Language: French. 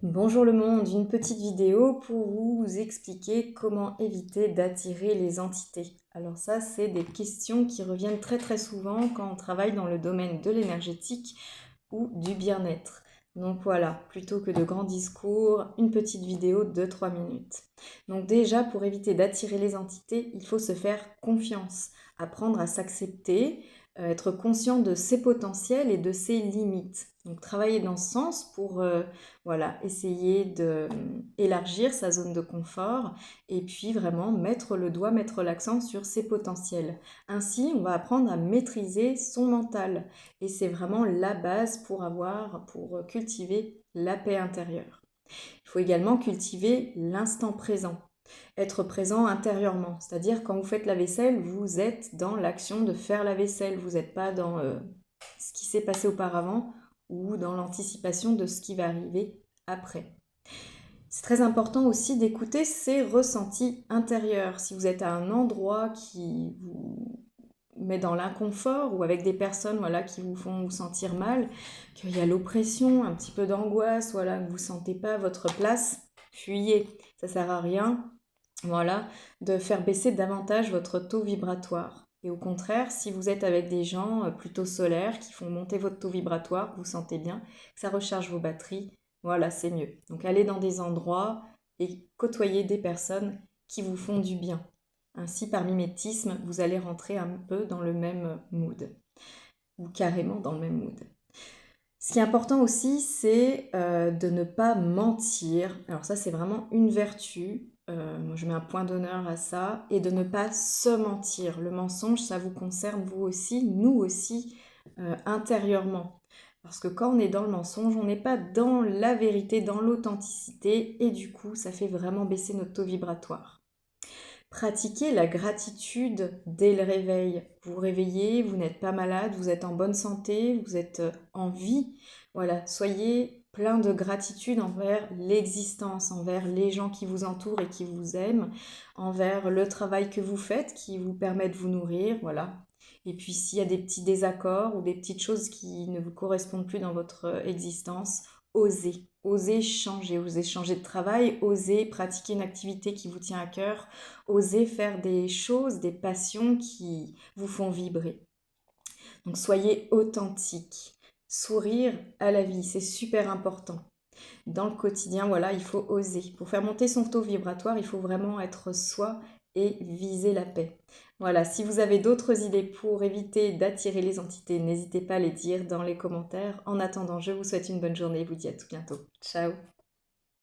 Bonjour le monde, une petite vidéo pour vous expliquer comment éviter d'attirer les entités. Alors ça, c'est des questions qui reviennent très très souvent quand on travaille dans le domaine de l'énergétique ou du bien-être. Donc voilà, plutôt que de grands discours, une petite vidéo de 3 minutes. Donc déjà, pour éviter d'attirer les entités, il faut se faire confiance, apprendre à s'accepter, être conscient de ses potentiels et de ses limites. Donc travailler dans ce sens pour voilà, essayer d'élargir sa zone de confort et puis vraiment mettre le doigt, mettre l'accent sur ses potentiels. Ainsi, on va apprendre à maîtriser son mental. Et c'est vraiment la base pour cultiver la paix intérieure. Il faut également cultiver l'instant présent. Être présent intérieurement, c'est-à-dire quand vous faites la vaisselle, vous êtes dans l'action de faire la vaisselle, vous n'êtes pas dans ce qui s'est passé auparavant ou dans l'anticipation de ce qui va arriver après. C'est très important aussi d'écouter ses ressentis intérieurs. Si vous êtes à un endroit qui vous met dans l'inconfort ou avec des personnes voilà, qui vous font vous sentir mal, qu'il y a l'oppression, un petit peu d'angoisse, voilà, que vous ne sentez pas votre place, fuyez. Ça ne sert à rien voilà, de faire baisser davantage votre taux vibratoire. Et au contraire, si vous êtes avec des gens plutôt solaires qui font monter votre taux vibratoire, que vous sentez bien, que ça recharge vos batteries, voilà, c'est mieux. Donc allez dans des endroits et côtoyez des personnes qui vous font du bien. Ainsi, par mimétisme, vous allez rentrer un peu dans le même mood, ou carrément dans le même mood. Ce qui est important aussi, c'est de ne pas mentir. Alors ça, c'est vraiment une vertu. Moi, je mets un point d'honneur à ça. Et de ne pas se mentir. Le mensonge, ça vous concerne vous aussi, nous aussi, intérieurement. Parce que quand on est dans le mensonge, on n'est pas dans la vérité, dans l'authenticité. Et du coup, ça fait vraiment baisser notre taux vibratoire. Pratiquez la gratitude dès le réveil. Vous vous réveillez, vous n'êtes pas malade, vous êtes en bonne santé, vous êtes en vie. Voilà, soyez plein de gratitude envers l'existence, envers les gens qui vous entourent et qui vous aiment, envers le travail que vous faites qui vous permet de vous nourrir, voilà. Et puis s'il y a des petits désaccords ou des petites choses qui ne vous correspondent plus dans votre existence, osez changer de travail, osez pratiquer une activité qui vous tient à cœur, osez faire des choses, des passions qui vous font vibrer. Donc soyez authentique. Sourire à la vie, c'est super important. Dans le quotidien, voilà, il faut oser. Pour faire monter son taux vibratoire, il faut vraiment être soi et viser la paix. Voilà, si vous avez d'autres idées pour éviter d'attirer les entités, n'hésitez pas à les dire dans les commentaires. En attendant, je vous souhaite une bonne journée et vous dis à tout bientôt. Ciao!